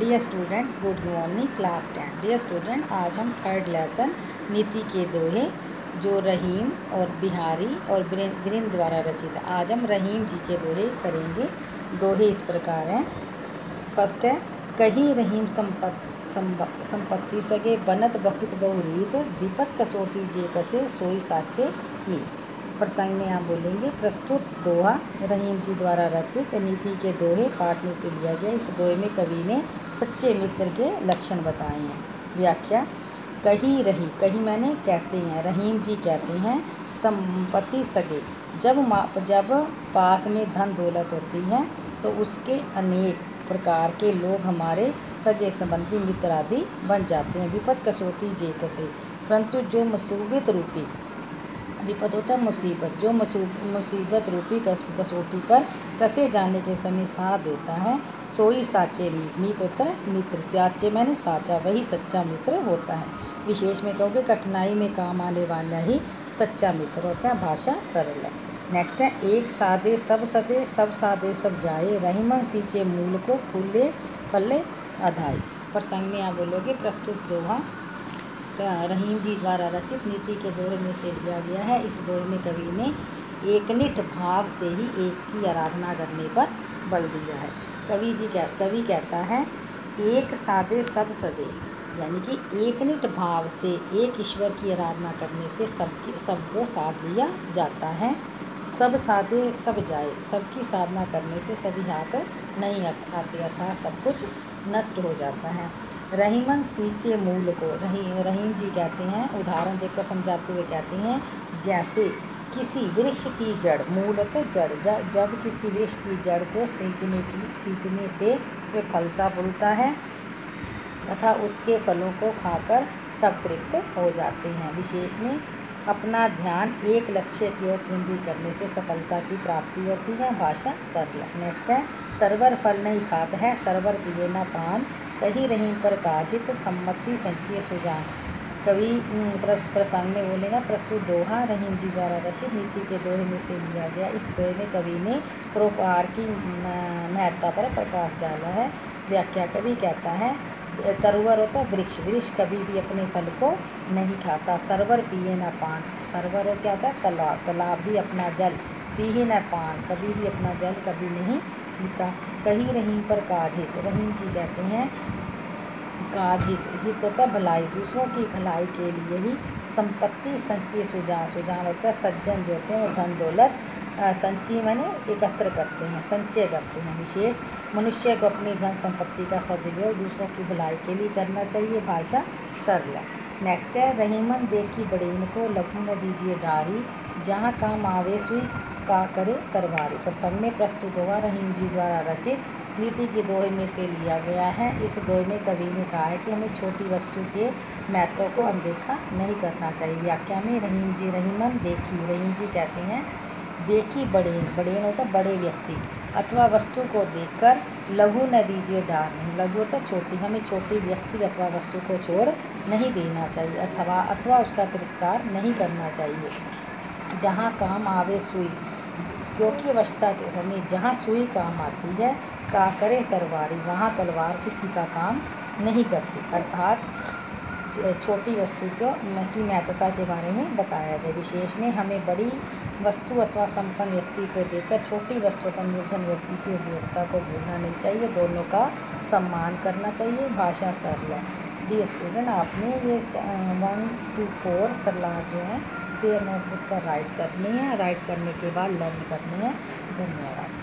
Dear students, good morning. Class 10। Dear student, आज हम third lesson नीति के दोहे जो रहीम और बिहारी और वीरेंद्र द्वारा रचित। आज हम रहीम जी के दोहे करेंगे। दोहे इस प्रकार हैं। फर्स्ट है, कहीं रहीम संपत्ति सगे बनत बहुत बहुरीत, विपत कसोटी जे कसे सोई साचे मीत। प्रसंग में आप बोलेंगे। प्रस्तुत दोहा रहीम जी द्वारा रचित नीति के दोहे पाठ में से लिया गया। इस दोहे में कवि ने सच्चे मित्र के लक्षण बताए हैं। व्याख्या। कहीं रही, कहीं मैंने कहते हैं, रहीम जी कहते हैं संपत्ति सगे, जब पास में धन दौलत होती है तो उसके अनेक प्रकार के लोग हमारे सगे संबंधी मित्र आदि बन जाते हैं। विपत कसौटी जे कसे, परंतु जो मुसीबत रूपी, विपद होता है मुसीबत, जो मुसीबत रूपी कसौटी पर कसे जाने के समय साथ देता है, सोई साचे मीत। मीत होता है मित्र, साचे मैंने साचा, वही सच्चा मित्र होता है। विशेष में कहोगे कठिनाई में काम आने वाला ही सच्चा मित्र होता है। भाषा सरल है। नेक्स्ट है, एक सादे सब सदे, सब सादे सब जाए, रहीमन सींचे मूल को फूले फले अधाई। प्रसंग में आप बोलोगे। प्रस्तुत दोहा रहीम जी द्वारा रचित नीति के दोहे में से लिया गया है। इस दोहे में कवि ने एकनिष्ठ भाव से ही एक की आराधना करने पर बल दिया है। कवि कहता है एक सादे सब सदे, यानी कि एकनिष्ठ भाव से एक ईश्वर की आराधना करने से सबको साध लिया जाता है। सब सादे सब जाए, सबकी साधना करने से सभी हाथ नहीं आते, अर्थात सब कुछ नष्ट हो जाता है। रहीमन सींचे मूल को, रहीम जी कहते हैं, उदाहरण देकर समझाते हुए कहते हैं, जैसे किसी वृक्ष की जड़, मूल होता जड़, जब किसी वृक्ष की जड़ को सींचने से वे फलता फूलता है तथा उसके फलों को खाकर सब तृप्त हो जाते हैं। विशेष में अपना ध्यान एक लक्ष्य की ओर केंद्रित करने से सफलता की प्राप्ति होती है। भाषा सरल। नेक्स्ट है, तरवर फल नहीं खात है, सरवर पिए न पान, कहीं रहीम पर काजित सम्मति संचिय सुजान। कवि प्रसंग में बोलेगा। प्रस्तुत दोहा रहीम जी द्वारा रचित नीति के दोहे में से लिया गया। इस दोहे में कवि ने परोपकार की महत्ता पर प्रकाश डाला है। व्याख्या। कवि कहता है तरुवर होता है वृक्ष, वृक्ष कभी भी अपने फल को नहीं खाता। सरवर पिए न पान, सरवर हो क्या होता है तालाब, तालाब भी अपना जल, पिए न पान, कभी भी अपना जल कभी नहीं पीता। कहीं रहीम पर काजित, रहीम जी कहते हैं काजित, हित होता है भलाई, दूसरों की भलाई के लिए ही संपत्ति संचय सुजान, सुजान होता है सज्जन जो होते हैं वो धन दौलत संचय मैंने एकत्र करते हैं, संचय करते हैं। विशेष मनुष्य को अपनी धन संपत्ति का सदुपयोग दूसरों की भलाई के लिए करना चाहिए। भाषा सरल है। नेक्स्ट है, रहीमन देखी बड़ेन को लघु न दीजिए डारी, जहाँ काम आवे सुई का करे तरवारी। प्रसंग में प्रस्तुत हुआ रहीम जी द्वारा रचित नीति के दोहे में से लिया गया है। इस दोहे में कवि ने कहा है कि हमें छोटी वस्तु के महत्व को अनदेखा नहीं करना चाहिए। व्याख्या में रहीम जी रहीमन देखी, रहीम जी कहते हैं देखी बड़ेन, बड़ेन होता बड़े व्यक्ति अथवा वस्तु को देखकर लघु न दीजिए डार, लघु होता छोटी, हमें छोटी व्यक्ति अथवा वस्तु को छोड़ नहीं देना चाहिए अथवा उसका तिरस्कार नहीं करना चाहिए। जहाँ काम आवे सुई, क्योंकि अवस्था के समय जहाँ सुई काम आती है, का करे तलवारी, वहाँ तलवार किसी का काम नहीं करती। अर्थात छोटी वस्तु की महत्ता के बारे में बताया गया। विशेष में हमें बड़ी वस्तु अथवा संपन्न व्यक्ति को देखकर छोटी वस्तु अथवा निर्धन व्यक्ति की उपयोगिता को भूलना नहीं चाहिए, दोनों का सम्मान करना चाहिए। भाषा सरल है। डियर स्टूडेंट, आपने ये 1 to 4 सलाह जो है फिर नोटबुक पर राइट करनी है। राइट करने के बाद लर्न करनी है। धन्यवाद।